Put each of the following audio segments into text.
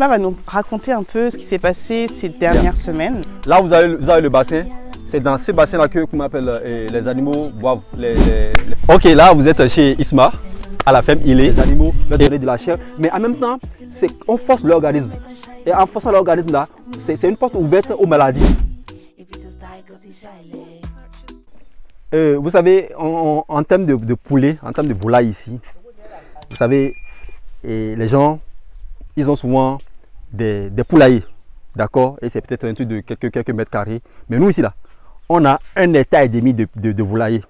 Isma va nous raconter un peu ce qui s'est passé ces dernières semaines. Là, vous avez le bassin. C'est dans ce bassin-là que, qu'on appelle, les animaux boivent. Ok, là, vous êtes chez Isma, à la ferme Ilé. Les animaux leur donnent de la chair, mais en même temps, on force l'organisme. Et en forçant l'organisme là, c'est une porte ouverte aux maladies. Vous savez, en termes de poulet, en termes de volaille ici, vous savez, les gens, ils ont souvent des poulaillers, d'accord? Et c'est peut-être un truc de quelques mètres carrés. Mais nous ici là, on a 1,5 hectare de volaillers,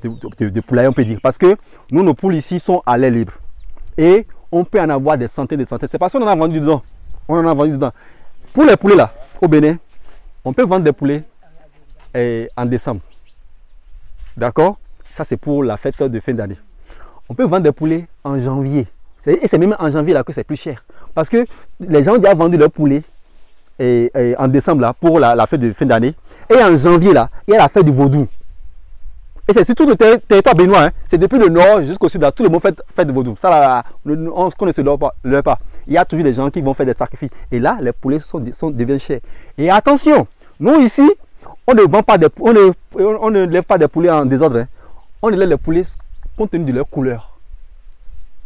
de poulaillers on peut dire. Parce que nous, nos poules ici sont à l'air libre. Et on peut en avoir des centaines de centaines. C'est parce qu'on en a vendu dedans. On en a vendu dedans. Pour les poulets là, au Bénin, on peut vendre des poulets en décembre. D'accord? Ça c'est pour la fête de fin d'année. On peut vendre des poulets en janvier. Et c'est même en janvier là que c'est plus cher. Parce que les gens ont déjà vendu leurs poulets en décembre là, pour la fête de fin d'année. Et en janvier là, il y a la fête du vaudou. Et c'est surtout le territoire béninois. Hein. C'est depuis le nord jusqu'au sud. Là, tout le monde fait fête de vaudou. Ça là, on ne se leurre pas. Il y a toujours des gens qui vont faire des sacrifices. Et là, les poulets deviennent chers. Et attention, nous ici, on ne vend pas on ne lève pas des poulets en désordre. Hein. On élève les poulets compte tenu de leur couleur.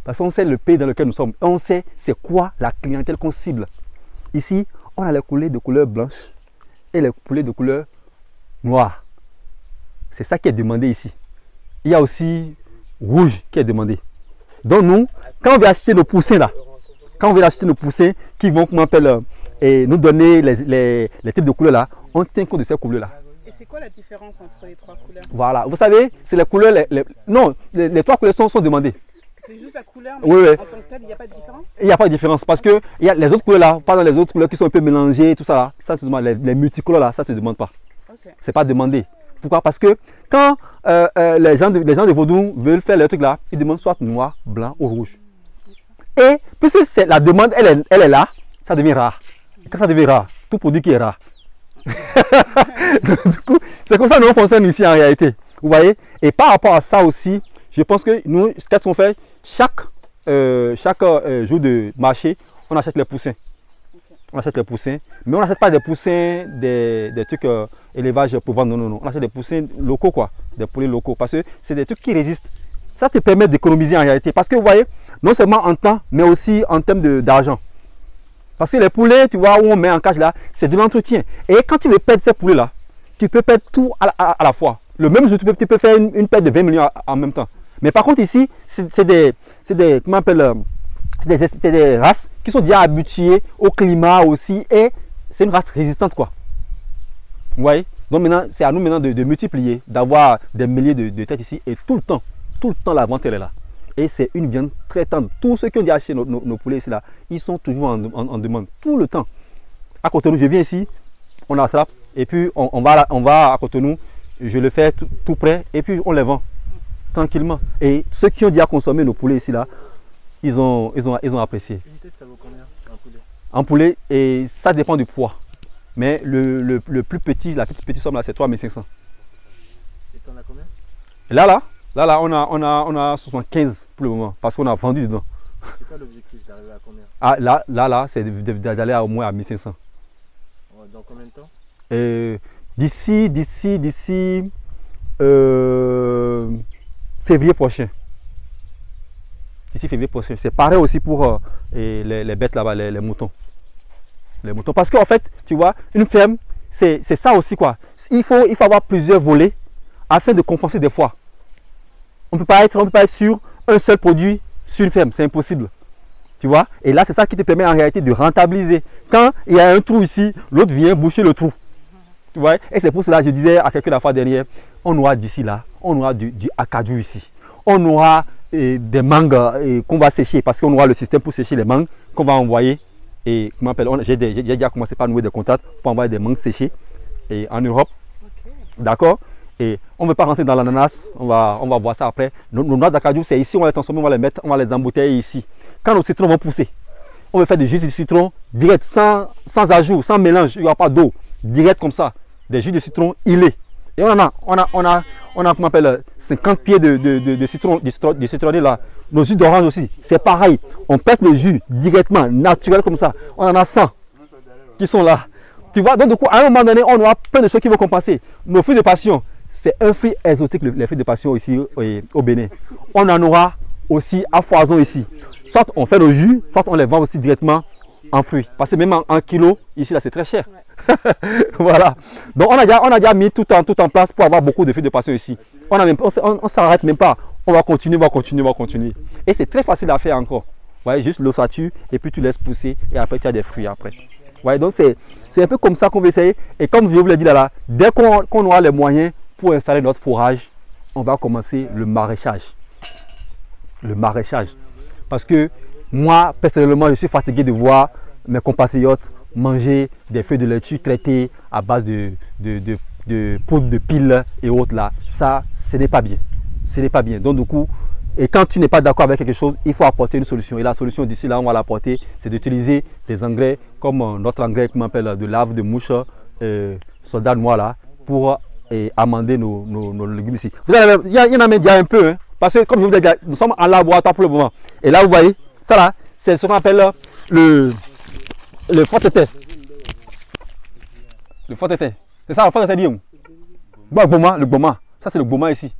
Parce qu'on sait le pays dans lequel nous sommes. On sait c'est quoi la clientèle qu'on cible. Ici, on a les poulets de couleur blanche et les poulets de couleur noire. C'est ça qui est demandé ici. Il y a aussi rouge qui est demandé. Donc nous, quand on veut acheter nos poussins là, qui vont, comment on appelle, nous donner les types de couleurs là, on tient compte de ces couleurs là. Et c'est quoi la différence entre les trois couleurs? Voilà, vous savez, c'est les couleurs, les trois couleurs sont demandées. C'est juste la couleur, mais oui. En tant que tel, il n'y a pas de différence? Il n'y a pas de différence parce que il y a les autres couleurs là, pas dans les autres couleurs qui sont un peu mélangées, tout ça là, ça se demande, les multicolores là, ça ne se demande pas. Okay. C'est pas demandé. Pourquoi? Parce que quand les gens de Vaudou veulent faire le truc là, ils demandent soit noir, blanc ou rouge. Et puisque la demande, elle est là, ça devient rare. Et quand ça devient rare, tout produit qui est rare. Du coup, c'est comme ça que nous fonctionnons ici en réalité. Vous voyez? Et par rapport à ça aussi, je pense que nous, qu'est-ce qu'on fait? Chaque jour de marché, on achète les poussins. On achète les poussins, mais on n'achète pas des poussins, des trucs élevage pour vendre. Non. On achète des poussins locaux, quoi. Des poulets locaux. Parce que c'est des trucs qui résistent. Ça te permet d'économiser en réalité. Parce que vous voyez, non seulement en temps, mais aussi en termes d'argent. Parce que les poulets, tu vois, où on met en cage là, c'est de l'entretien. Et quand tu veux perdre ces poulets là, tu peux perdre tout à la fois. Le même jour, tu peux faire une perte de 20 millions en même temps. Mais par contre ici, c'est des races qui sont déjà habituées au climat aussi. Et c'est une race résistante, quoi. Vous voyez? Donc maintenant, c'est à nous maintenant de multiplier, d'avoir des milliers de têtes ici. Et tout le temps, la vente elle est là. Et c'est une viande très tendre. Tous ceux qui ont déjà acheté nos poulets ici, là, ils sont toujours en demande. Tout le temps. À Cotonou, je viens ici, on attrape. Et puis on va à Cotonou, je le fais tout près. Et puis on les vend tranquillement. Et ceux qui ont déjà consommé nos poulets ici, là, ils ont apprécié. Une tête, ça vaut combien un poulet? Un poulet, et ça dépend du poids. Mais le plus petit, la plus petite somme là, c'est 3500. Et t'en as combien? Là, on a 75 pour le moment, parce qu'on a vendu dedans. C'est quoi l'objectif d'arriver à combien? Ah, là, c'est d'aller au moins à 1500. Dans combien de temps? D'ici février prochain. D'ici février prochain. C'est pareil aussi pour les bêtes là-bas, les moutons. Les moutons. Parce qu'en fait, tu vois, une ferme, c'est ça aussi, quoi. Il faut avoir plusieurs volets afin de compenser des fois. On ne peut pas être sur un seul produit sur une ferme, c'est impossible. Tu vois? Et là, c'est ça qui te permet en réalité de rentabiliser. Quand il y a un trou ici, l'autre vient boucher le trou. Tu vois? Et c'est pour cela que je disais à quelqu'un la fois dernière, on aura d'ici là, on aura du acajou ici. On aura des mangues qu'on va sécher, parce qu'on aura le système pour sécher les mangues qu'on va envoyer. Et comment j'ai déjà commencé par nouer des contacts pour envoyer des mangues séchées en Europe. Okay. D'accord? Et on ne veut pas rentrer dans l'ananas, on va voir ça après. Nos noix d'acajou, c'est ici, on va les transformer, on va les mettre, on va les embouteiller ici. Quand nos citrons vont pousser, on va faire du jus de citron direct, sans ajout, sans mélange, il n'y aura pas d'eau, direct comme ça. Des jus de citron ilés. Et on a comment on appelle, 50 pieds de citronnier là. Nos jus d'orange aussi, c'est pareil. On pèse le jus directement, naturel comme ça. On en a 100 qui sont là. Tu vois, donc du coup, à un moment donné, on aura plein de choses qui vont compenser. Nos fruits de passion, c'est un fruit exotique, les fruits de passion ici au Bénin. On en aura aussi à foison ici. Soit on fait le jus, soit on les vend aussi directement en fruits. Parce que même en kilo, ici, là, c'est très cher. Voilà. Donc, on a déjà mis tout en place pour avoir beaucoup de fruits de passion ici. On ne s'arrête même pas. On va continuer, on va continuer, on va continuer. Et c'est très facile à faire encore. Ouais, juste l'ossature et puis tu laisses pousser et après tu as des fruits après. Ouais, donc c'est un peu comme ça qu'on va essayer. Et comme je vous l'ai dit là, dès qu'on aura les moyens pour installer notre fourrage, on va commencer le maraîchage. Le maraîchage. Parce que moi, personnellement, je suis fatigué de voir mes compatriotes manger des feuilles de laitue traitées à base de poudre de pile et autres là. Ça, ce n'est pas bien. Ce n'est pas bien. Donc du coup, et quand tu n'es pas d'accord avec quelque chose, il faut apporter une solution. Et la solution d'ici là, on va l'apporter, c'est d'utiliser des engrais comme notre engrais qu'on appelle de lave de mouche, soldat noir là, pour amender nos légumes ici. Il y en a même déjà un peu, hein, parce que comme je vous l'ai dit, nous sommes en laboratoire pour le moment. Et là, vous voyez, ça là, c'est ce qu'on appelle le fort-tête. Le fort-tête. C'est ça, le fort-tête, dit. Le goma. Ça, c'est le goma ici.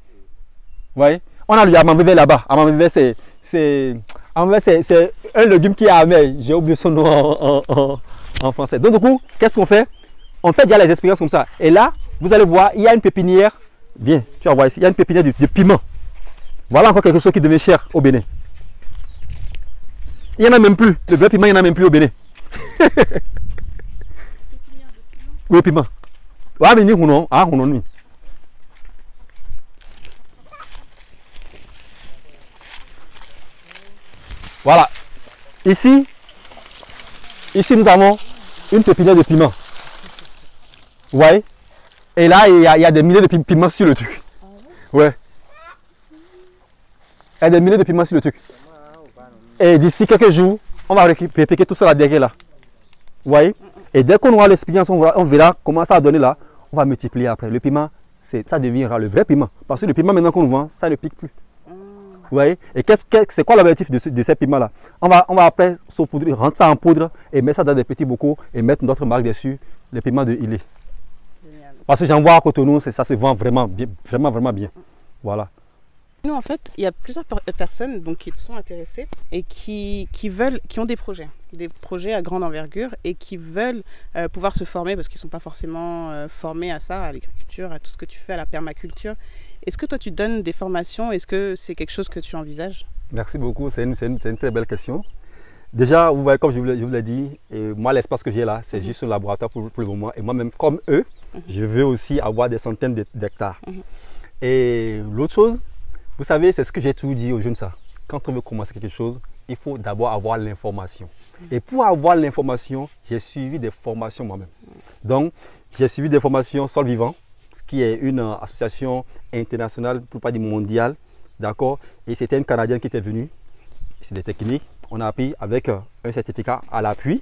Vous voyez, on a le amambivé là-bas. Amambivé, c'est un légume qui est amer. J'ai oublié son nom en français. Donc, du coup, qu'est-ce qu'on fait? On fait déjà les expériences comme ça. Et là, vous allez voir, il y a une pépinière. Bien, tu vas voir ici, il y a une pépinière de piment. Voilà encore quelque chose qui devient cher au Bénin. Il n'y en a même plus. Le vrai piment, il n'y en a même plus au Bénin. Oui, piment. Ah, mais nous, non. Ah, on en. Voilà. Ici, nous avons une pépinière de piment. Vous voyez? Et là, il y a des milliers de piments sur le truc. Ouais. Il y a des milliers de piments sur le truc. Et d'ici quelques jours, on va répliquer tout ça là derrière là. Vous voyez? Et dès qu'on aura l'expérience, on verra comment ça va donner là. On va multiplier après. Le piment, ça deviendra le vrai piment. Parce que le piment maintenant qu'on nous vend, ça ne pique plus. Vous voyez? Et c'est quoi l'objectif de ces piments-là? On va après saupoudrer, rendre ça en poudre et mettre ça dans des petits bocaux et mettre notre marque dessus, les piments de Ilé. Parce que j'en vois à Cotonou, ça se vend vraiment bien, vraiment bien. Voilà. Nous, en fait, il y a plusieurs personnes donc, qui sont intéressées et qui ont des projets à grande envergure et qui veulent pouvoir se former parce qu'ils ne sont pas forcément formés à ça, à l'agriculture, à tout ce que tu fais, à la permaculture. Est-ce que toi, tu donnes des formations? Est-ce que c'est quelque chose que tu envisages? Merci beaucoup, c'est une très belle question. Déjà, vous voyez, comme je vous l'ai dit, moi, l'espace que j'ai là, c'est juste un laboratoire pour le moment. Et moi-même, comme eux, je veux aussi avoir des centaines d'hectares. Et l'autre chose, vous savez, c'est ce que j'ai toujours dit aux jeunes, ça. Quand on veut commencer quelque chose, il faut d'abord avoir l'information. Et pour avoir l'information, j'ai suivi des formations moi-même. Donc, j'ai suivi des formations Sol Vivant, ce qui est une association internationale, pour ne pas dire mondiale, d'accord. Et c'était une Canadienne qui était venue. C'est des techniques. On a appris avec un certificat à l'appui.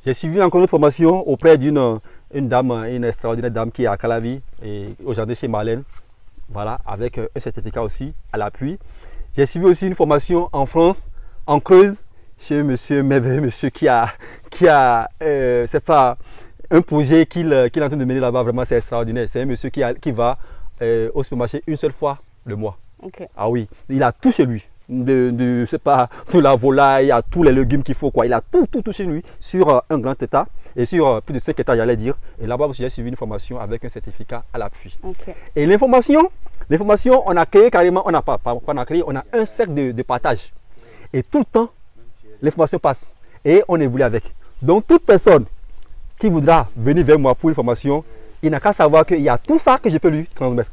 J'ai suivi encore une autre formation auprès d'une une extraordinaire dame qui est à Calavi et aujourd'hui chez Marlène. Voilà, avec un certificat aussi à l'appui. J'ai suivi aussi une formation en France, en Creuse, chez monsieur merveilleux, monsieur qui a c'est pas un projet qu'il est en train de mener là-bas, vraiment c'est extraordinaire. C'est un monsieur qui va au supermarché une seule fois le mois. Okay. Ah oui, il a tout chez lui. C'est pas toute la volaille, il a tous les légumes qu'il faut, quoi. Il a tout chez lui sur un grand état et sur plus de 5 hectares, j'allais dire. Et là-bas aussi, j'ai suivi une formation avec un certificat à l'appui. Okay. Et l'information, on a créé carrément, on a un cercle de partage. Et tout le temps, l'information passe et on évolue avec. Donc, toute personne qui voudra venir vers moi pour une formation, il n'a qu'à savoir qu'il y a tout ça que je peux lui transmettre.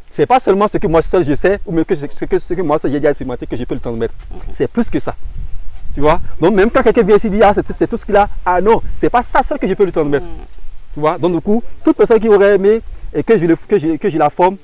C'est pas seulement ce que moi seul je sais, ou même ce que moi seul j'ai déjà expérimenté que je peux le transmettre. C'est plus que ça. Tu vois? Donc même quand quelqu'un vient ici dire, ah, c'est tout ce qu'il a, ah non, c'est pas ça seul que je peux lui transmettre. Tu vois? Donc du coup, toute personne qui aurait aimé et que je la forme,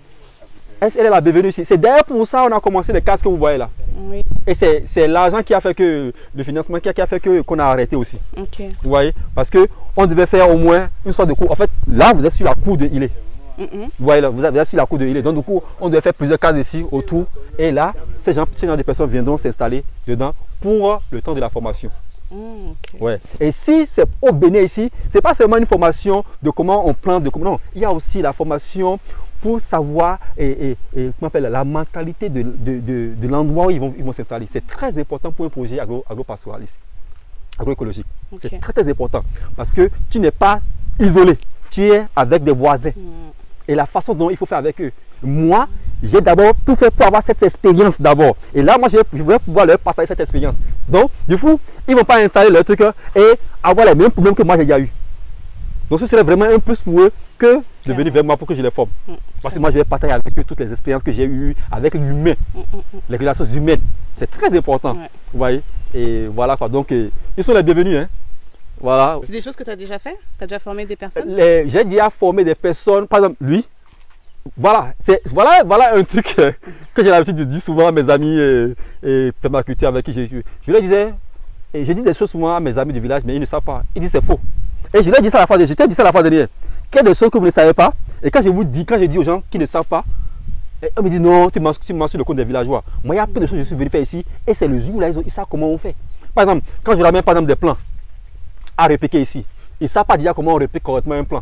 elle est la bienvenue ici. C'est d'ailleurs pour ça qu'on a commencé les casques que vous voyez là. Oui. Et c'est l'argent qui a fait que, le financement qui a fait qu'on a arrêté aussi. Okay. Vous voyez? Parce qu'on devait faire au moins une sorte de cours. En fait, là, vous êtes sur la cour de Ilé. Mhm. Vous voyez là, vous avez assis la cour de île. Donc du coup, on doit faire plusieurs cases ici autour. Et là, ces gens de personnes viendront s'installer dedans pour le temps de la formation. Ok. Ouais. Et si c'est au Bénin ici, c'est pas seulement une formation de comment on plante, de comment non. Il y a aussi la formation pour savoir comment on appelle, la mentalité de l'endroit où ils vont s'installer. C'est très important pour un projet agropastoral ici, agroécologique. Ok. C'est très très important parce que tu n'es pas isolé, tu es avec des voisins. Et la façon dont il faut faire avec eux. Moi, j'ai d'abord tout fait pour avoir cette expérience d'abord. Et là, moi, je vais pouvoir leur partager cette expérience. Donc, du coup, ils ne vont pas installer leur truc et avoir les mêmes problèmes que moi j'ai déjà eu. Donc, ce serait vraiment un plus pour eux que de venir vers moi pour que je les forme. Parce que moi, je vais partager avec eux toutes les expériences que j'ai eues avec l'humain, les relations humaines. C'est très important. Ouais. Vous voyez? Et voilà quoi. Donc, ils sont les bienvenus. Hein. Voilà. C'est des choses que tu as déjà fait? Tu as déjà formé des personnes? J'ai déjà formé des personnes, par exemple, lui. Voilà un truc que j'ai l'habitude de dire souvent à mes amis et permaculteurs avec qui je leur disais, et je dis des choses souvent à mes amis du village, mais ils ne savent pas. Ils disent c'est faux. Et je leur dis ça la fois dernière, je t'ai dit ça la fois dernière, qu'il y a des choses que vous ne savez pas, et quand je dis aux gens qui ne savent pas, on me dit non, tu mentionnes le compte des villageois. Moi, il y a plein de choses que je suis venu faire ici, et c'est le jour là, ils savent comment on fait. Par exemple, quand je ramène par exemple des plants à répliquer ici, ils ne savent pas déjà comment on réplique correctement un plan.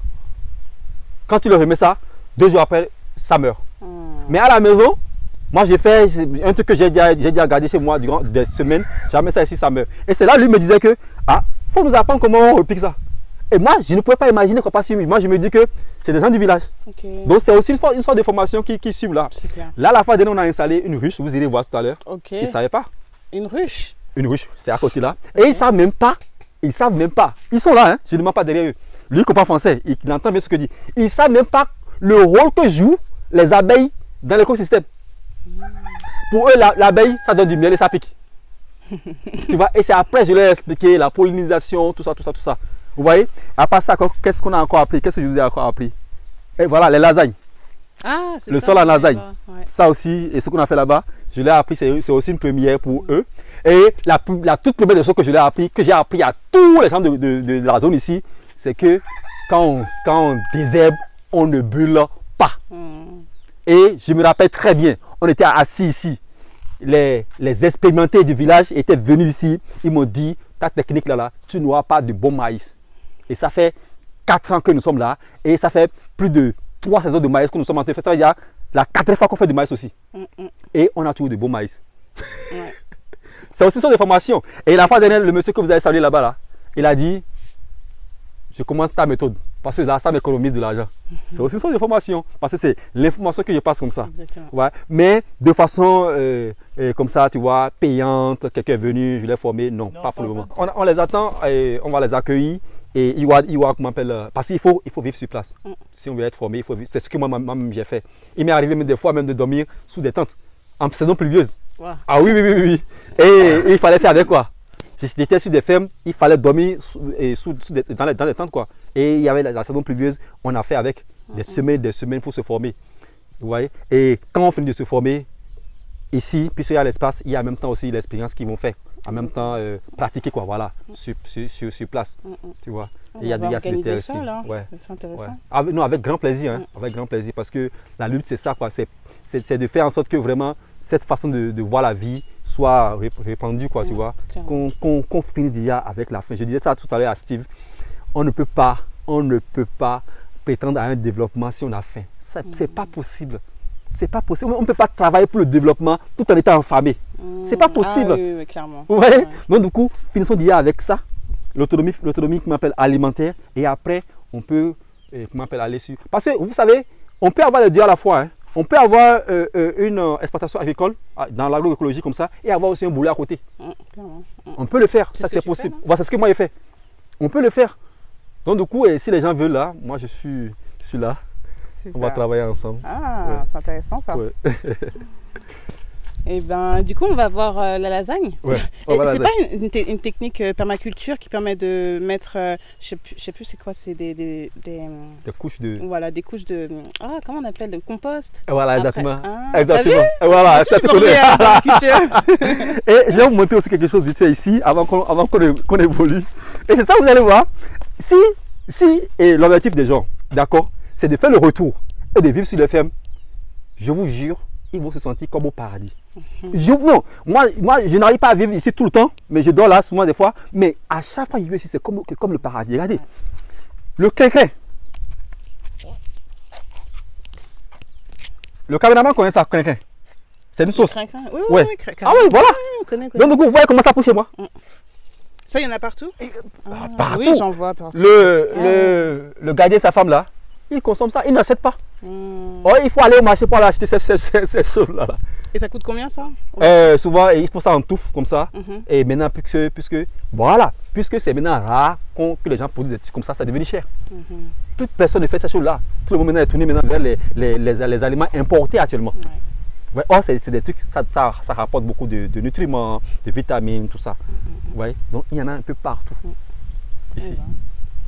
Quand tu leur remets ça, 2 jours après, ça meurt. Mais à la maison, moi j'ai fait un truc que j'ai déjà gardé chez moi durant des semaines. Jamais ça ici, ça meurt. Et c'est là, lui me disait que, faut nous apprendre comment on repique ça. Et moi, je ne pouvais pas imaginer quoi passer. Moi, je me dis que c'est des gens du village. Okay. Donc c'est aussi une sorte de formation qui suit là. C'est clair. Là, la fois dernière, on a installé une ruche. Vous irez voir tout à l'heure. Ok. Ils ne savaient pas. Une ruche? Une ruche, c'est à côté là. Et ils ne savent même pas. Ils savent même pas. Ils sont là, hein. Je ne mens pas derrière eux. Lui, il comprend français. Il entend bien ce que je dis. Ils ne savent même pas le rôle que jouent les abeilles dans l'écosystème. Pour eux, l'abeille, ça donne du miel et ça pique. Tu vois, et c'est après, je leur ai expliqué la pollinisation, tout ça. Vous voyez? À part ça, qu'est-ce qu'on a encore appris? Qu'est-ce que je vous ai encore appris? Et voilà, les lasagnes. Ah, c'est ça. Le sol à lasagne. Ouais. Ça aussi, et ce qu'on a fait là-bas, je l'ai appris, c'est aussi une première pour eux. Et la toute première des choses que je l'ai appris, que j'ai appris à tous les gens de la zone ici, c'est que quand on désherbe, on ne bulle pas. Et je me rappelle très bien, on était assis ici. Les expérimentés du village étaient venus ici. Ils m'ont dit, ta technique là, tu n'auras pas de bon maïs. Et ça fait 4 ans que nous sommes là. Et ça fait plus de 3 saisons de maïs que nous sommes en train de faire. Ça veut dire la 4e fois qu'on fait du maïs aussi. Et on a toujours de bons maïs. Ouais. C'est aussi sur des formations. Et la fois dernière, le monsieur que vous avez salué là-bas, là, il a dit, je commence ta méthode. Parce que là, ça m'économise de l'argent. C'est aussi sur des formations. Parce que c'est l'information que je passe comme ça. Exactement. Ouais. Mais de façon comme ça, tu vois, payante, quelqu'un est venu, je l'ai formé. Non, pas pour le moment. On les attend, et on va les accueillir. Et il va comment on appelle, parce qu'il faut vivre sur place. Si on veut être formé, il faut vivre. C'est ce que moi-même j'ai fait. Il m'est arrivé même des fois même de dormir sous des tentes en saison pluvieuse. Wow. Ah oui. Et il fallait faire avec quoi? Si j'étais sur des fermes, il fallait dormir dans les tentes quoi. Et il y avait la saison pluvieuse, on a fait avec des semaines pour se former. Vous voyez? Et quand on finit de se former, ici, puisqu'il y a l'espace, il y a en même temps aussi l'expérience qu'ils vont faire. En même temps, pratiquer quoi, voilà, sur place. Tu vois? On va organiser ça là, ouais. c'est intéressant. Ouais. Avec grand plaisir, hein, avec grand plaisir, parce que la lutte c'est ça quoi, c'est de faire en sorte que vraiment cette façon de voir la vie soit répandue quoi, tu vois, qu'on finisse déjà avec la fin. Je disais ça tout à l'heure à Steve, on ne peut pas prétendre à un développement si on a faim. C'est pas possible. C'est pas possible. On ne peut pas travailler pour le développement tout en étant affamé. C'est pas possible. Ah, oui, clairement. Vous voyez? Donc du coup, finissons déjà avec ça. L'autonomie qui m'appelle alimentaire. Et après, on peut aller sur. Parce que vous savez, on peut avoir les deux à la fois. Hein. On peut avoir une exploitation agricole dans l'agroécologie comme ça et avoir aussi un boulot à côté. On peut le faire. Ça c'est possible. Voilà, c'est ce que moi j'ai fait. On peut le faire. Donc du coup, si les gens veulent là, moi je suis là. Super. On va travailler ensemble. Ah, ouais. C'est intéressant ça. Ouais. Et ben, du coup, on va voir la lasagne. Ouais, c'est pas une technique permaculture qui permet de mettre, je sais plus c'est quoi, c'est des couches de. Voilà, des couches de. Ah, comment on appelle, de compost. Voilà, exactement. Ah, exactement. Voilà, tu Et je vais vous montrer aussi quelque chose vite fait ici, avant qu'on évolue. Et c'est ça, vous allez voir. Si et l'objectif des gens, d'accord, c'est de faire le retour et de vivre sur les fermes, je vous jure, ils vont se sentir comme au paradis. Non, moi, je n'arrive pas à vivre ici tout le temps, mais je dors là souvent des fois. Mais à chaque fois que je viens ici, c'est comme le paradis. Regardez, le crin-crin. Le caméraman connaît ça, crin-crin. C'est une sauce. Crin-crin. Oui, Ouais. oui, crin-crin. Ah oui, voilà. On connaît. Donc, du coup, vous voyez comment ça pousse chez moi. Ça, il y en a partout? Partout. Oui, j'en vois partout. Le gardien de sa femme là, il consomme ça, il n'achète pas. Oh, il faut aller au marché pour aller acheter ces choses-là. Et ça coûte combien ça? Souvent, ils font ça en touffe comme ça. Et maintenant, puisque c'est maintenant rare que les gens produisent des trucs comme ça est devenu cher. Toute personne ne fait ces choses-là. Tout le monde maintenant est tourné maintenant vers les aliments importés actuellement. Ouais. Or, c'est des trucs, ça rapporte beaucoup de nutriments, de vitamines, tout ça. Ouais. Donc, il y en a un peu partout. Ici.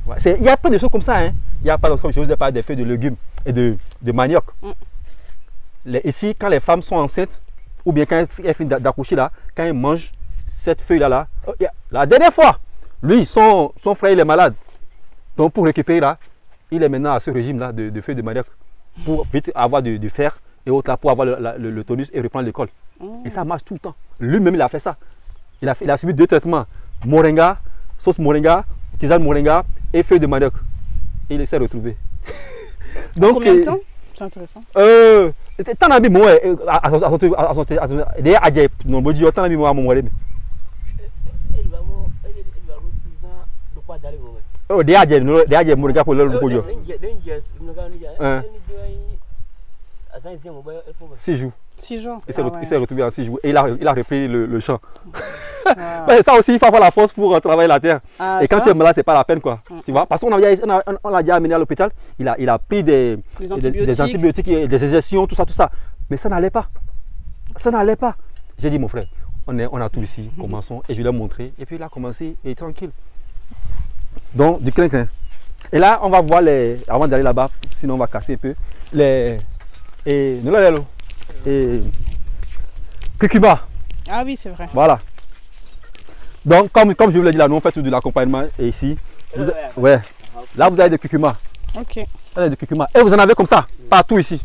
Ouais. Il y a plein de choses comme ça. Hein. Il y a pas, comme je vous ai parlé, des feuilles de légumes et de manioc. Ici, quand les femmes sont enceintes, ou bien quand elles finissent d'accoucher là, quand elles mangent cette feuille-là, la dernière fois, lui, son frère, il est malade. Donc, pour récupérer là, il est maintenant à ce régime-là de feuilles de manioc pour vite avoir du fer et autres là, pour avoir le tonus et reprendre l'école. Et ça marche tout le temps. Lui-même, il a fait ça. Il a subi 2 traitements. Moringa, sauce moringa, tisane moringa et feuilles de manioc. Et il s'est retrouvé. Donc, combien de temps? C'est intéressant. T'en as mis moi à dire non me dit t'en as mis moi à mon wale. Oh dia dire mo regarde pour le bojo. 6 jours. 6 jours. Il s'est retrouvé en 6 jours et il a repris le champ. Wow. Ça aussi, il faut avoir la force pour travailler la terre. Et quand ça? tu es malade, c'est pas la peine quoi. Tu vois, parce qu'on l'a déjà amené à l'hôpital, il a pris des antibiotiques, des injections, tout ça. Mais ça n'allait pas. Ça n'allait pas. J'ai dit mon frère, on a tout ici, commençons. Et je lui ai montré. Et puis il a commencé et tranquille. Donc du crin-crin. Et là, on va voir avant d'aller là-bas, sinon on va casser un peu cucumba. Ah oui, c'est vrai. Voilà. Donc, comme je vous l'ai dit là, nous on fait tout de l'accompagnement. Et ici, là vous avez des curcumas. Ok. Vous avez des curcumas. Et vous en avez comme ça, partout ici.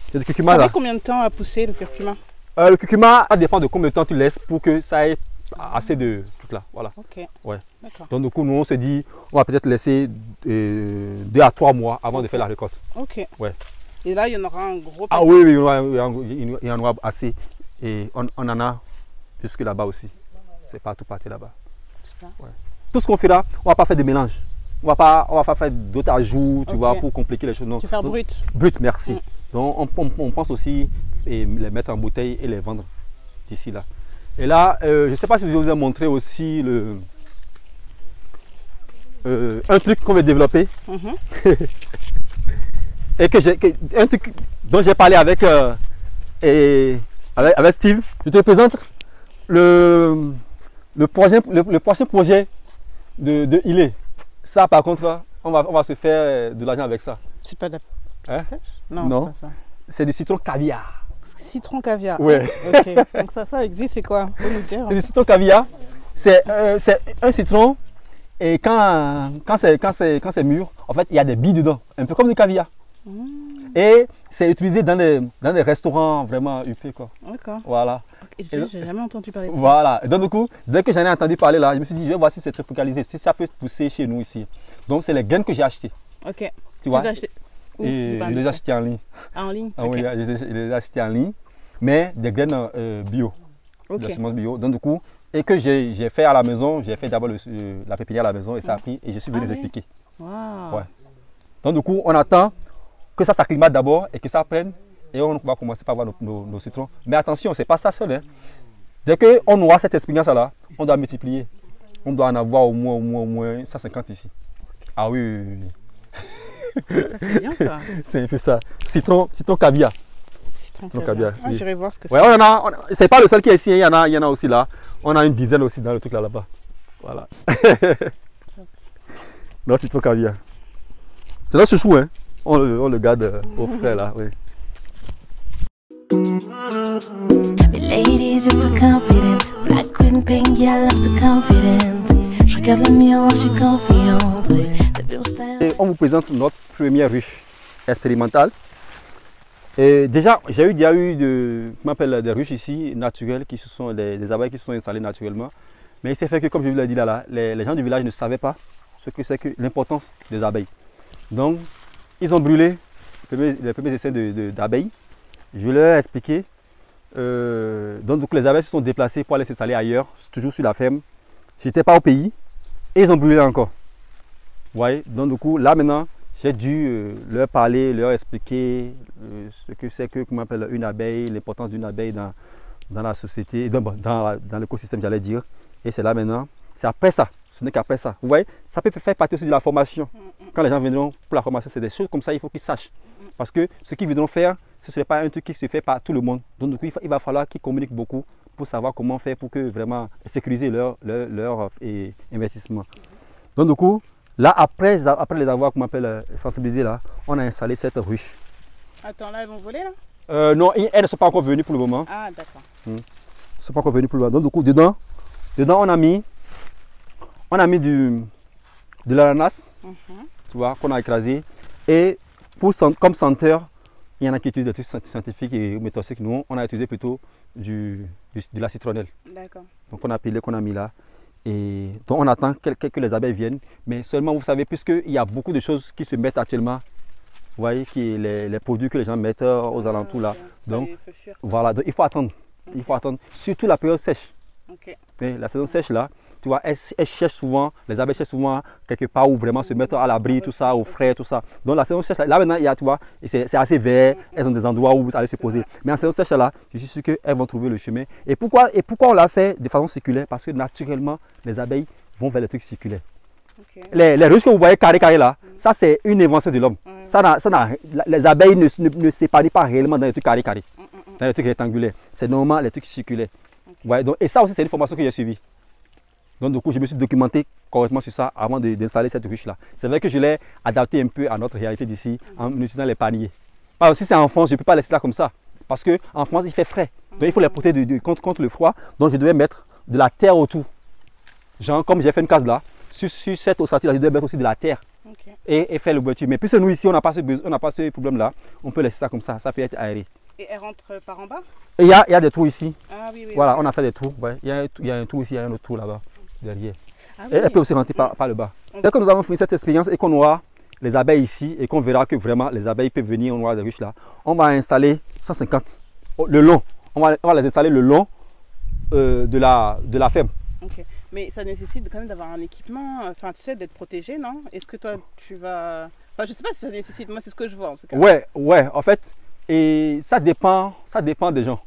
Il y a des curcumas Ça là. met combien de temps à pousser le curcuma? Le curcuma, ça dépend de combien de temps tu laisses pour que ça ait assez de trucs là. Voilà. Ok. Ouais. D'accord. Donc, du coup, nous on se dit, on va peut-être laisser 2 à 3 mois avant de faire la récolte. Ok. Ouais. Et là, il y en aura un gros paquet. Ah oui, il y en aura assez. Et on en a jusque là-bas aussi. C'est partout parti là-bas. Ouais. Tout ce qu'on fait là, on va pas faire de mélange. On va pas faire d'autres ajouts, tu vois, pour compliquer les choses. Non. Tu vas faire brut. Brut, merci. Donc on pense aussi les mettre en bouteille et les vendre d'ici là. Et là, je ne sais pas si je vous ai montré aussi un truc qu'on veut développer. Et un truc dont j'ai parlé avec Steve. Je te présente le prochain projet de Ilé. Ça par contre, on va se faire de l'argent avec ça. C'est pas de la Hein? pistache? Non, Non. c'est pas ça. C'est du citron caviar. Citron caviar. Ouais. Ok. Donc ça existe, c'est quoi? Faut nous dire. Le citron caviar, c'est un citron et quand c'est mûr, en fait, il y a des billes dedans, un peu comme du caviar. Et c'est utilisé dans des restaurants vraiment huppés quoi. D'accord. Voilà. J'ai jamais entendu parler de ça. Voilà. Et donc du coup, dès que j'en ai entendu parler là, je me suis dit, je vais voir si c'est tropicalisé, si ça peut pousser chez nous ici. Donc c'est les graines que j'ai achetées. Ok. Tu vois? les as achetées où? Et je les ai achetées en ligne. Ah, en ligne? Ah Ok. oui, je les ai achetées en ligne, mais des graines bio, Ok. de semences bio. Donc du coup, et que j'ai fait à la maison, j'ai fait d'abord la pépinière à la maison et ça a pris et je suis venu Ah ouais. répliquer. Wow. Ouais. Donc du coup, on attend que ça s'acclimate d'abord et que ça prenne et on va commencer par avoir nos citrons. Mais attention, c'est pas ça seul. Hein. Dès qu'on aura cette expérience-là, on doit multiplier. On doit en avoir au moins 150 ici. Ah oui, oui, oui. Ça c'est bien ça. C'est un peu ça. Citron caviar. Citron caviar, Ah, oui. j'irai voir ce que Ouais, c'est. c'est pas le seul qui est ici, il y en a aussi là. On a une dizaine aussi dans le truc là-bas. Voilà. Non, citron caviar. C'est notre chouchou, hein. On le garde au frais là, oui. Mais ladies, you're so confident. Black Queen Pink, yeah, I'm so confident. Je regarde le miroir, je suis confiante. Et on vous présente notre première ruche. expérimentale. Et déjà, j'ai déjà eu des ruches ici, naturelles, qui sont des abeilles qui se sont installées naturellement. Mais il s'est fait que, comme je vous l'ai dit là, les gens du village ne savaient pas ce que c'est que l'importance des abeilles. Donc, ils ont brûlé les premiers essais d'abeilles. Je leur ai expliqué. Donc, les abeilles se sont déplacées pour aller s'installer ailleurs, toujours sur la ferme. Je n'étais pas au pays et ils ont brûlé encore. Vous voyez? Donc, du coup, là maintenant, j'ai dû leur parler, leur expliquer ce que c'est que, comment on appelle une abeille, l'importance d'une abeille dans la société, dans l'écosystème, j'allais dire. Et c'est là maintenant, c'est après ça, ce n'est qu'après ça. Vous voyez, ça peut faire partie aussi de la formation. Quand les gens viendront pour la formation, c'est des choses comme ça, il faut qu'ils sachent. Parce que ce qu'ils voudront faire, ce ne serait pas un truc qui se fait par tout le monde. Donc, du coup, il va falloir qu'ils communiquent beaucoup pour savoir comment faire pour que vraiment sécuriser leur investissement. Donc, du coup, là, après les avoir, comment on appelle, sensibilisés, là, on a installé cette ruche. Attends, là, elles vont voler, là? Non, elles ne sont pas encore venues pour le moment. Ah, d'accord. Elles ne sont pas encore venues pour le moment. Donc, du coup, dedans on a mis de l'ananas, tu vois, qu'on a écrasé. Et comme senteur, il y en a qui utilisent des trucs scientifiques et méthodiques. Nous, on a utilisé plutôt de la citronnelle. D'accord. Donc, on a pilé, qu'on a mis là. Et donc, on attend que les abeilles viennent. Mais seulement, vous savez, puisqu'il y a beaucoup de choses qui se mettent actuellement, vous voyez, les produits que les gens mettent aux alentours là. Donc, voilà, donc il faut attendre. Il faut attendre, surtout la période sèche. La saison sèche là, tu vois, elles cherchent souvent, les abeilles cherchent souvent quelque part où vraiment se mettre à l'abri, tout ça, au frais, tout ça. Donc la saison sèche là maintenant, il y a, tu vois, c'est assez vert, elles ont des endroits où aller se poser. Mais en saison sèche là, je suis sûr qu'elles vont trouver le chemin. Et pourquoi on l'a fait de façon circulaire? Parce que naturellement, les abeilles vont vers les trucs circulaires. Les ruches que vous voyez carré là, ça c'est une invention de l'homme. Les abeilles ne s'épanouissent pas réellement dans les trucs carré. Dans les trucs rectangulaires. C'est normalement les trucs circulaires. Ouais, donc, et ça aussi, c'est une formation que j'ai suivie. Donc, du coup, je me suis documenté correctement sur ça avant d'installer cette ruche-là. C'est vrai que je l'ai adapté un peu à notre réalité d'ici en utilisant les paniers. Alors, si c'est en France, je ne peux pas laisser ça comme ça. Parce qu'en France, il fait frais. Donc, il faut les protéger contre le froid. Donc, je devais mettre de la terre autour. Genre, comme j'ai fait une case là, sur cette ossature-là, je devais mettre aussi de la terre. Et faire l'ouverture. Mais puisque nous, ici, on n'a pas ce problème-là, on peut laisser ça comme ça. Ça peut être aéré. Et elle rentre par en bas? Et il y a des trous ici. Ah, oui, voilà, on a fait des trous. Ouais. Il y a un trou ici, il y a un autre trou là-bas, derrière. Et elle peut aussi rentrer par le bas. Dès que nous avons fini cette expérience et qu'on aura les abeilles ici et qu'on verra que vraiment les abeilles peuvent venir, on aura des ruches là, on va installer 150 le long. On va les installer le long de la ferme. Mais ça nécessite quand même d'avoir un équipement, enfin tu sais, d'être protégé, non? Est-ce que toi tu vas... Enfin je sais pas si ça nécessite, moi c'est ce que je vois en tout cas. Ouais, en fait, et ça dépend des gens.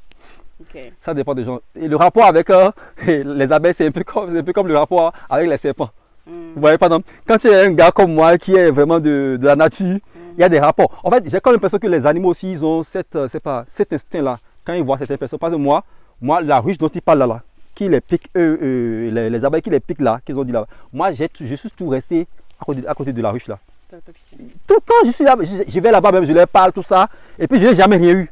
Ça dépend des gens. Et le rapport avec les abeilles, c'est un peu comme le rapport avec les serpents. Vous voyez, par exemple, quand tu es un gars comme moi qui est vraiment de la nature, il y a des rapports. En fait, j'ai quand même l'impression que les animaux aussi, ils ont cet instinct-là. Quand ils voient certaines personnes, par exemple, moi, la ruche dont ils parlent là, qui les pique, les abeilles qui les piquent là, qu'ils ont dit là, moi, je suis tout resté à côté de la ruche là. Tout le temps, je suis là, je vais là-bas même, je leur parle, tout ça, et puis je n'ai jamais rien eu.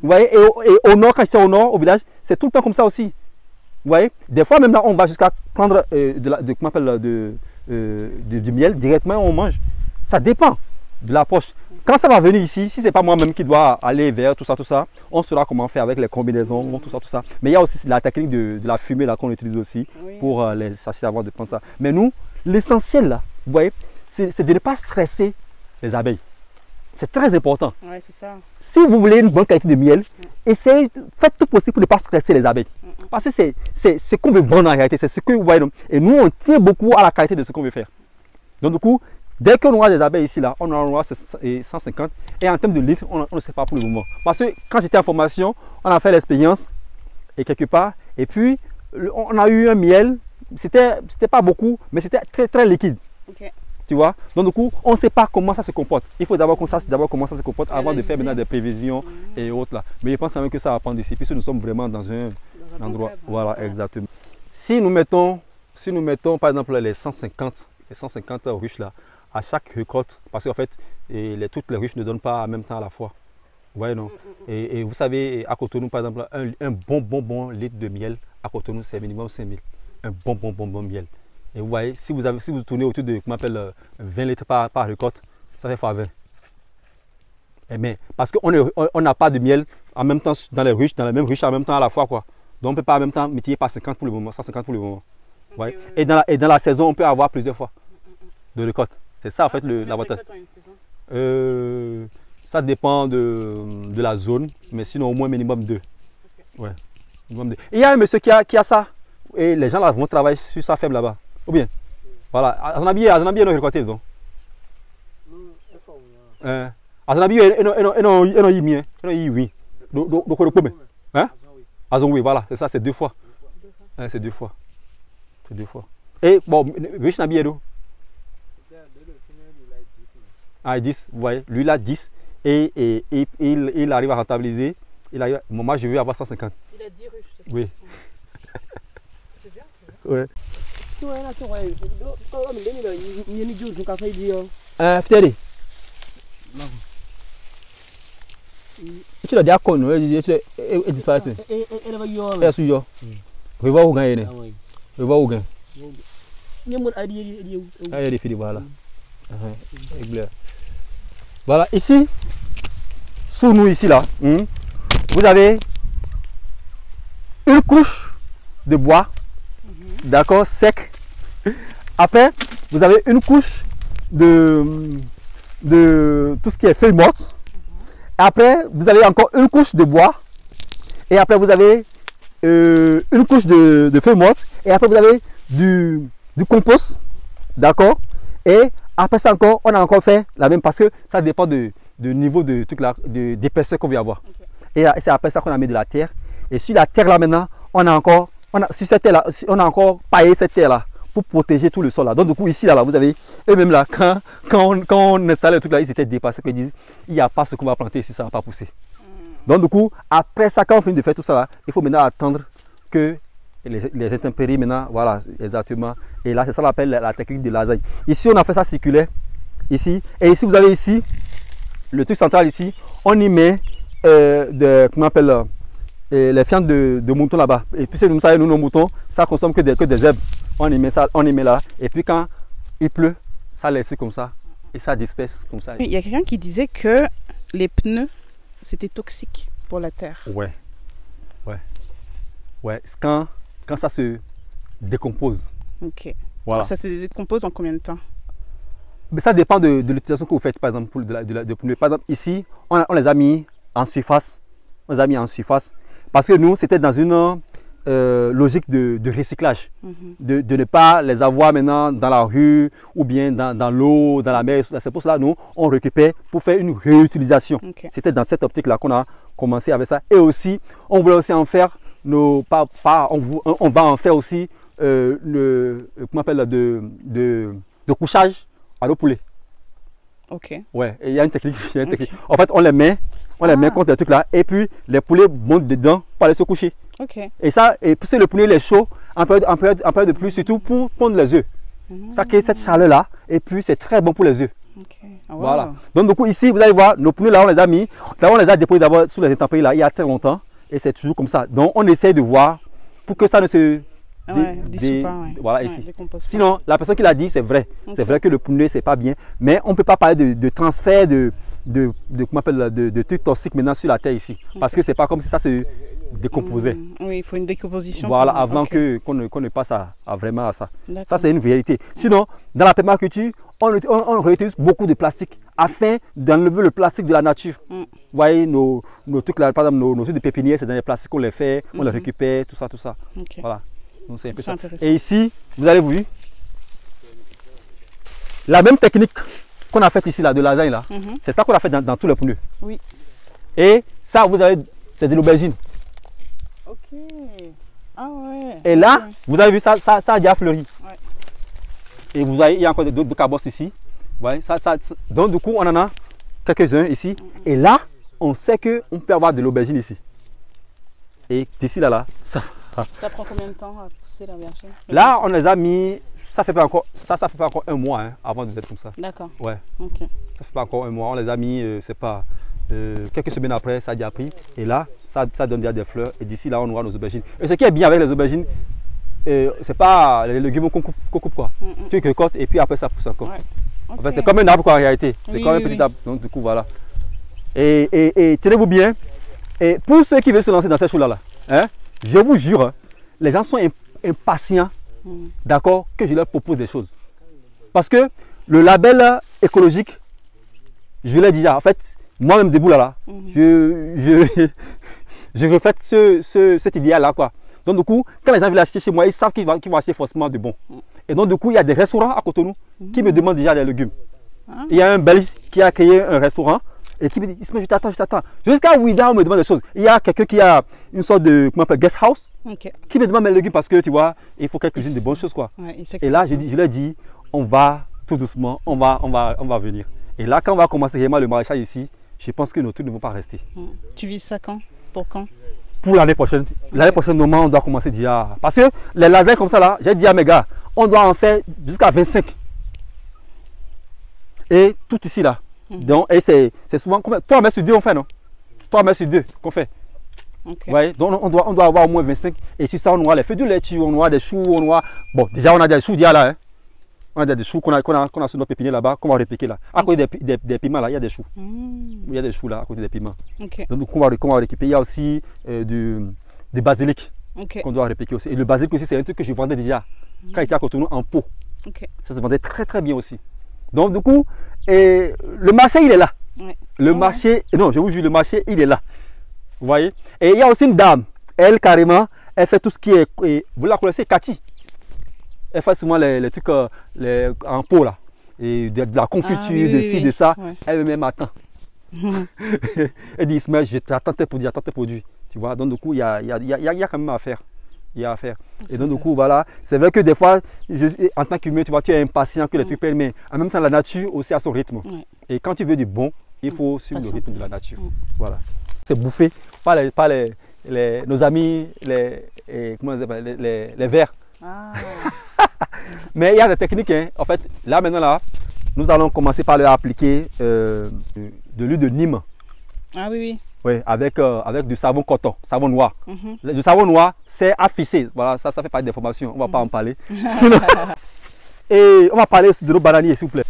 Vous voyez, et au nord, quand c'est au nord, au village, c'est tout le temps comme ça aussi. Vous voyez, des fois même là, on va jusqu'à prendre du miel directement, on mange. Ça dépend de l'approche. Quand ça va venir ici, si ce n'est pas moi-même qui dois aller vers tout ça, on saura comment faire avec les combinaisons, tout ça. Mais il y a aussi la technique de la fumée là qu'on utilise aussi pour les sachets avant de prendre ça. Mais nous, l'essentiel là, vous voyez, c'est de ne pas stresser les abeilles. C'est très important. Ouais, c'est ça. Si vous voulez une bonne qualité de miel, faites tout possible pour ne pas stresser les abeilles. Parce que c'est ce qu'on veut vendre en réalité, c'est ce que vous voyez. Et nous, on tient beaucoup à la qualité de ce qu'on veut faire. Donc du coup, dès qu'on aura des abeilles ici, là, on en aura 150. Et en termes de litres, on ne sait pas pour le moment. Parce que quand j'étais en formation, on a fait l'expérience, et quelque part, et puis on a eu un miel, c'était pas beaucoup, mais c'était très très liquide. Tu vois, donc du coup, on ne sait pas comment ça se comporte. Il faut d'abord qu'on sache comment ça se comporte avant de faire maintenant des prévisions et autres là. Mais je pense quand même que ça va prendre ici, puisque nous sommes vraiment dans un endroit. Voilà, exactement. Si nous mettons par exemple les 150 ruches là, à chaque récolte, parce qu'en fait, toutes les ruches ne donnent pas en même temps à la fois. Vous voyez, non? Et vous savez, à Cotonou, par exemple, un bon litre de miel, à Cotonou, c'est minimum 5000. Un bon miel. Et vous voyez, si vous tournez autour de, comment on appelle, 20 litres par récolte, ça fait x20. Mais parce qu'on n'a pas de miel en même temps dans les ruches, dans la même ruche en même temps à la fois, quoi. Donc on ne peut pas en même temps multiplier par 50 pour le moment, 150 pour le moment. Ouais. Et dans la saison, on peut avoir plusieurs fois de récolte. C'est ça en fait l'avantage. Ça dépend de la zone, mais sinon au moins minimum 2. Ouais. Minimum 2. Il y a un monsieur qui a ça. Et les gens là vont travailler sur sa ferme là-bas. Ou bien, voilà. Azanabi non récolté donc. Azanabi non yimien, non yiwi. Donc le problème. Hein? Azonwi, voilà, c'est ça, c'est 2 fois. C'est 2 fois. C'est 2 fois. Et bon, riche Nabi Edo. Ah, 10, vous voyez, lui il a 10 et il arrive à rentabiliser. Moi je veux avoir 150. Il a 10 ruches. Oui. Ouais. Fidèle. Tu l'as dit à quoi, et disparaît. Elle suit. Revoir où gagner. Revoir où gagner. Ah, il y a des filles, voilà. Voilà, ici, sous nous, ici, là, vous avez une couche de bois, d'accord, sec. Après, vous avez une couche de tout ce qui est feuilles mortes. Après, vous avez encore une couche de bois. Et après, vous avez une couche de feuilles mortes. Et après, vous avez du compost. D'accord. Et après ça encore, on a encore fait la même parce que ça dépend du niveau d'épaisseur qu'on veut avoir. Okay. Et c'est après ça qu'on a mis de la terre. Et sur la terre là maintenant, sur cette terre là, on a encore paillé cette terre là pour protéger tout le sol là. Donc du coup ici là, vous avez, et même là, quand on installait le truc là, ils étaient dépassés, ils disent il n'y a pas ce qu'on va planter ici, ça ne va pas pousser. Donc du coup, après ça, quand on finit de faire tout ça là, il faut maintenant attendre que les intempéries maintenant, voilà, exactement. Et là, c'est ça qu'on appelle la technique de lasagne. Ici, on a fait ça circulaire, ici. Et ici, vous avez ici, le truc central ici, on y met comment on appelle les fientes de moutons là-bas. Et puis c'est comme ça, nous, nos moutons, ça consomme que des herbes. On y met là. Et puis quand il pleut, ça laisse comme ça. Et ça disperse comme ça. Il y a quelqu'un qui disait que les pneus, c'était toxique pour la terre. Ouais. Quand ça se décompose. Ok. Voilà. Ça se décompose en combien de temps? Mais ça dépend de l'utilisation que vous faites, par exemple, pour de pneus. Par exemple, ici, on les a mis en surface. Parce que nous, c'était dans une logique de recyclage. De ne pas les avoir maintenant dans la rue ou bien dans l'eau, dans la mer. C'est pour cela que nous, on récupère pour faire une réutilisation. Okay. C'était dans cette optique-là qu'on a commencé avec ça. Et aussi, on voulait aussi en faire on va en faire aussi comment on appelle de couchage à nos poulets. Ok. Ouais, il y a une technique. Okay. En fait, on les met contre les trucs là, et puis les poulets montent dedans pour aller se coucher. Ok. Et ça, et puis si le poulet est chaud, en période de pluie, surtout pour pondre les œufs. Ça crée cette chaleur là, et puis c'est très bon pour les œufs. Okay. Oh, voilà. wow. Donc du coup ici, vous allez voir, nos pneus là, on les a mis, là on les a déposés d'abord sous les intempéries là, il y a très longtemps. Et c'est toujours comme ça. Donc on essaie de voir pour que ça ne se dissout pas. Voilà, ici. Sinon, la personne qui l'a dit, c'est vrai. Okay. C'est vrai que le pneu, c'est pas bien. Mais on ne peut pas parler de transfert de trucs toxiques maintenant sur la terre ici. Okay. Parce que c'est pas comme si ça se décomposait. Oui, il faut une décomposition. Voilà, avant qu'on ne passe vraiment à ça. Ça, c'est une vérité. Sinon, dans la permaculture, on réutilise beaucoup de plastique afin d'enlever le plastique de la nature. Vous voyez, nos trucs là, par exemple, nos trucs de pépinière, c'est dans les plastiques qu'on les fait, on les récupère, tout ça. Okay. Voilà. Donc c'est un peu ça. Intéressant. Et ici, vous avez vu, la même technique qu'on a faite ici là, de lasagne là, c'est ça qu'on a fait dans tous les pneus. Oui. Et ça, vous avez, c'est de l'aubergine. Ok. Ah ouais. Et là, vous avez vu, ça a déjà fleuri. Ouais. Et vous voyez, il y a encore d'autres cabosses ici. Vous voyez, donc du coup, on en a quelques-uns ici. Et là, on sait qu'on peut avoir de l'aubergine ici. Et d'ici là, ça prend combien de temps à pousser la bergère? Là, on les a mis, ça fait pas encore un mois avant de être comme ça. D'accord. Ouais. Ok. Ça fait pas encore un mois, on les a mis, c'est pas, quelques semaines après, ça a déjà pris. Et là, ça donne déjà des fleurs. Et d'ici là, on aura nos aubergines. Et ce qui est bien avec les aubergines, c'est pas les légumes qu'on coupe quoi. Tu récoltes et puis après ça pousse encore. Ouais. Okay. En fait, c'est comme un arbre quoi en réalité. C'est comme un petit arbre. Donc du coup, voilà. Et tenez-vous bien, et pour ceux qui veulent se lancer dans ces choses-là, hein, je vous jure, hein, les gens sont impatients, d'accord, que je leur propose des choses. Parce que le label écologique, je l'ai dit, en fait, moi-même debout là, je reflète cet idéal-là, quoi. Donc, du coup, quand les gens veulent acheter chez moi, ils savent qu'ils vont acheter forcément de bon. Et donc, du coup, il y a des restaurants à Cotonou qui me demandent déjà des légumes. Il y a un Belge qui a créé un restaurant et qui me dit, Ismaël, je t'attends. Jusqu'à Ouida, on me demande des choses. Il y a quelqu'un qui a une sorte de, comment on appelle, guest house, qui me demande mes légumes parce que, tu vois, il faut qu'elle cuisine de bonnes choses, quoi. Et là, je leur ai dit, on va tout doucement, on va venir. Et là, quand on va commencer vraiment le maraîchage ici, je pense que nos trucs ne vont pas rester. Tu vises ça quand? Pour quand? Pour l'année prochaine. L'année prochaine, normalement, on doit commencer déjà. Parce que les lasagnes comme ça, là, j'ai dit à mes gars, on doit en faire jusqu'à 25. Et tout ici, là. Donc, et c'est souvent, 3 mètres sur 2 on fait, non? 3 mètres sur 2 qu'on fait. Ouais, donc on doit avoir au moins 25. Et sur ça, on aura les feuilles de laitue, on aura des choux, on aura... Bon, déjà, on a des choux déjà là. Hein. On a des choux qu'on a sur notre pépinière là-bas, qu'on va répliquer là. À côté des piments là, il y a des choux. Il y a des choux là, à côté des piments. Donc, on va récupérer. Il y a aussi du basilic qu'on doit répliquer aussi. Et le basilic aussi, c'est un truc que je vendais déjà quand il était à Cotonou en pot. Ça se vendait très très bien aussi. Donc, du coup, le marché, il est là. Le marché, non, je vous jure, le marché, il est là. Vous voyez? Et il y a aussi une dame, elle carrément, elle fait tout ce qui est, vous la connaissez, Cathy. Elle fait souvent les trucs en pot là, et de la confiture, de ci, de ça. Elle-même attend. Elle dit, Ismaël, je t'attends tes produits, tu vois. Donc du coup, il y a quand même à faire. Il y a à faire. Et donc du coup, voilà, c'est vrai que des fois, en tant qu'humain, tu vois, tu es impatient que les trucs perdent, mais en même temps, la nature aussi a son rythme. Et quand tu veux du bon, il faut suivre le rythme de la nature. Voilà. C'est bouffé par nos amis, comment on appelle, les vers. Mais il y a des techniques, hein. En fait, là maintenant, là, nous allons commencer par leur appliquer de l'huile de Nîmes. Ah oui. Oui, avec du savon coton, savon noir. Le savon noir, c'est affiché. Voilà, ça fait partie des formations. On ne va pas en parler. Sinon, et on va parler aussi de nos bananiers, s'il vous plaît.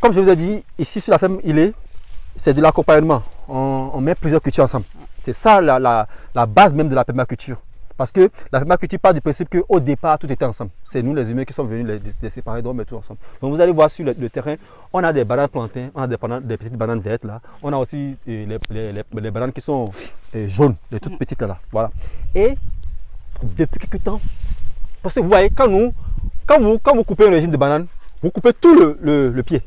Comme je vous ai dit, ici sur la ferme, c'est de l'accompagnement. On met plusieurs cultures ensemble. C'est ça la base même de la permaculture. Parce que la permaculture part du principe qu'au départ, tout était ensemble. C'est nous les humains qui sommes venus les séparer, donc on met tout ensemble. Donc vous allez voir sur le terrain, on a des bananes plantains, on a des petites bananes vertes là. On a aussi les bananes qui sont jaunes, les toutes petites là. Voilà. Et depuis quelques temps, parce que vous voyez, quand vous coupez un régime de bananes, vous coupez tout le pied.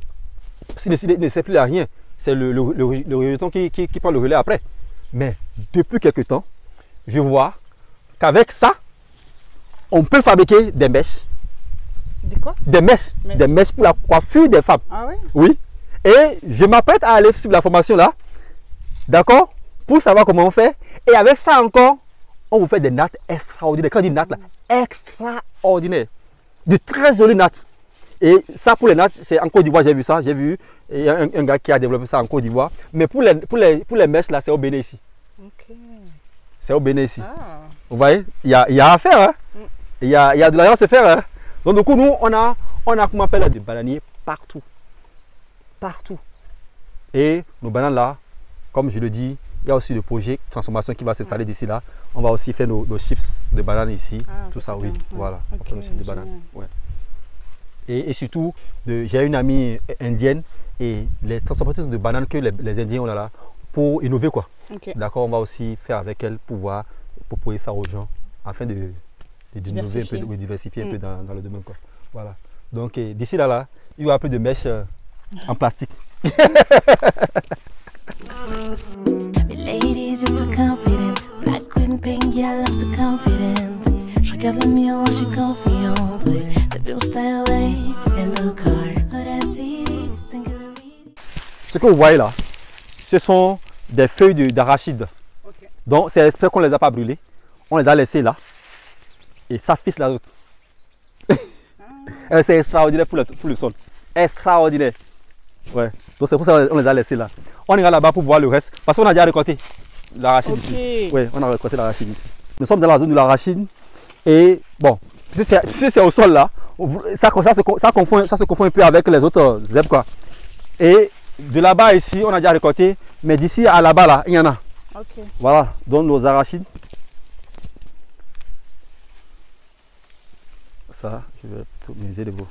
S'il ne sert plus à rien, c'est le végéton qui prend le relais après. Mais depuis quelques temps, je vois qu'avec ça, on peut fabriquer des mèches. Des quoi? Des mèches. Des mèches pour la coiffure des femmes. Ah oui? Oui. Et je m'apprête à aller suivre la formation là. D'accord? Pour savoir comment on fait. Et avec ça encore, on vous fait des nattes extraordinaires. Quand on dit nattes là, extraordinaires. De très jolies nattes. Et ça pour les nattes, c'est en Côte d'Ivoire, j'ai vu ça. J'ai vu un gars qui a développé ça en Côte d'Ivoire. Mais pour les mèches là, c'est au Bénin ici. C'est au Bénin ici. Vous voyez, il y a à faire. Hein? Il y a de l'argent à se faire. Hein? Donc du coup, nous, on a comment on appelle des bananiers partout. Partout. Et nos bananes là, comme je le dis, il y a aussi le projet de transformation qui va s'installer d'ici là. On va aussi faire nos chips de bananes ici. Tout ça, oui. Voilà. On va faire nos chips de bananes. Ouais. Et surtout, j'ai une amie indienne et les transformations de bananes que les Indiens ont là, pour innover quoi. D'accord, on va aussi faire avec elle pour pouvoir proposer ça aux gens afin d'innover un peu, de diversifier un peu dans le domaine quoi. Voilà. Donc d'ici là, il y aura plus de mèches en plastique. Ladies are so confident. Black queen pink, yeah, I'm so confident. Je regarde le miroir, je suis confiante. The style away in the car. Ce que vous voyez là, ce sont des feuilles d'arachide. Donc c'est exprès qu'on ne les a pas brûlées. On les a laissées là. Et ça fixe la route. C'est extraordinaire pour le sol. Extraordinaire. Ouais. Donc c'est pour ça qu'on les a laissées là. On ira là-bas pour voir le reste. Parce qu'on a déjà récolté l'arachide ici. Oui, on a récolté l'arachide ici. Nous sommes dans la zone de l'arachide. Et bon, si c'est au sol là, ça se confond un peu avec les autres herbes quoi. Et de là-bas à ici, on a déjà récolté, mais d'ici à là-bas, là, il y en a. Ok. Voilà, donc nos arachides. Ça, je vais tout miser de vous.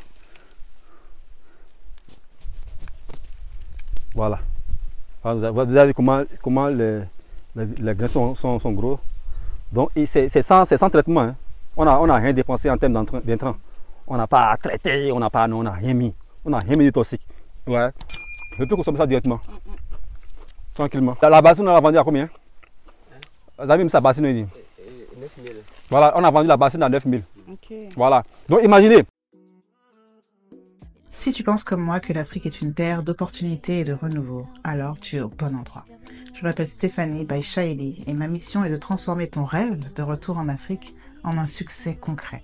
Voilà. Voilà, vous avez vu comment les grains sont gros. Donc c'est sans traitement. Hein. On a rien dépensé en termes d'intrants. On n'a pas traité, on n'a rien mis. On n'a rien mis de toxique. Ouais. Je peux consommer ça directement. Tranquillement. La bassine, on l'a vendue à combien? Vous avez mis sa bassine, 9 000. Voilà, on a vendu la bassine à 9 000. Ok. Voilà. Donc imaginez. Si tu penses comme moi que l'Afrique est une terre d'opportunités et de renouveau, alors tu es au bon endroit. Je m'appelle Stéphanie by Shaili et ma mission est de transformer ton rêve de retour en Afrique en un succès concret.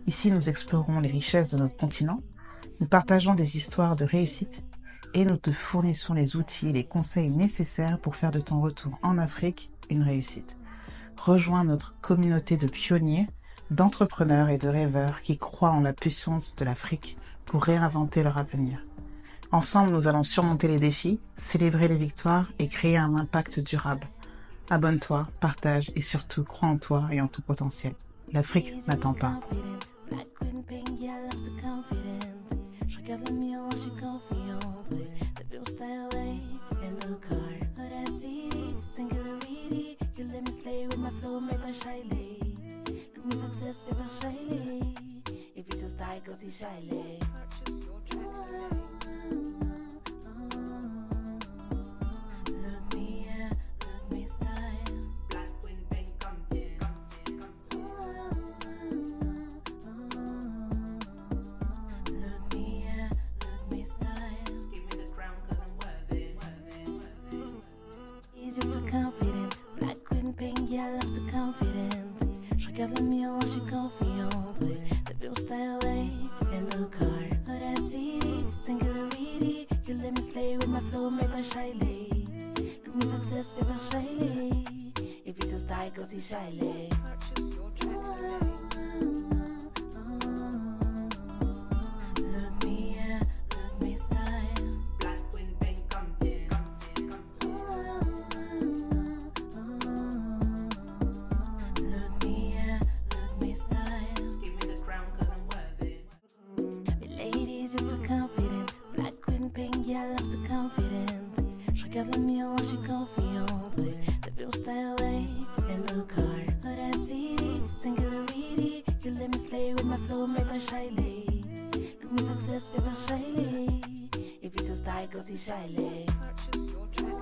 Ici, nous explorons les richesses de notre continent, nous partageons des histoires de réussite et nous te fournissons les outils et les conseils nécessaires pour faire de ton retour en Afrique une réussite. Rejoins notre communauté de pionniers, d'entrepreneurs et de rêveurs qui croient en la puissance de l'Afrique pour réinventer leur avenir. Ensemble, nous allons surmonter les défis, célébrer les victoires et créer un impact durable. Abonne-toi, partage et surtout crois en toi et en ton potentiel. L'Afrique n'attend pas. So confident, black queen pink, yeah, I'm so confident. Je regarde le miroir, je suis confiante. Oui, the view stay away and look hard. Audacity, singularity, you let me slay with my flow made by Shaili. Look me success made by Shaili. If you just die, go see Shaili. Purchase your tracks today. Look me, yeah, look me style. Black queen pink, confident. I'm so confident. Je regarde le miroir, je suis confiante. Oui, the view stay away and look hard. Audacity, singularity, you let me slay with my flow made by Shaili. Look me success made by Shaili. If you just die, go see Shaili. Purchase your track.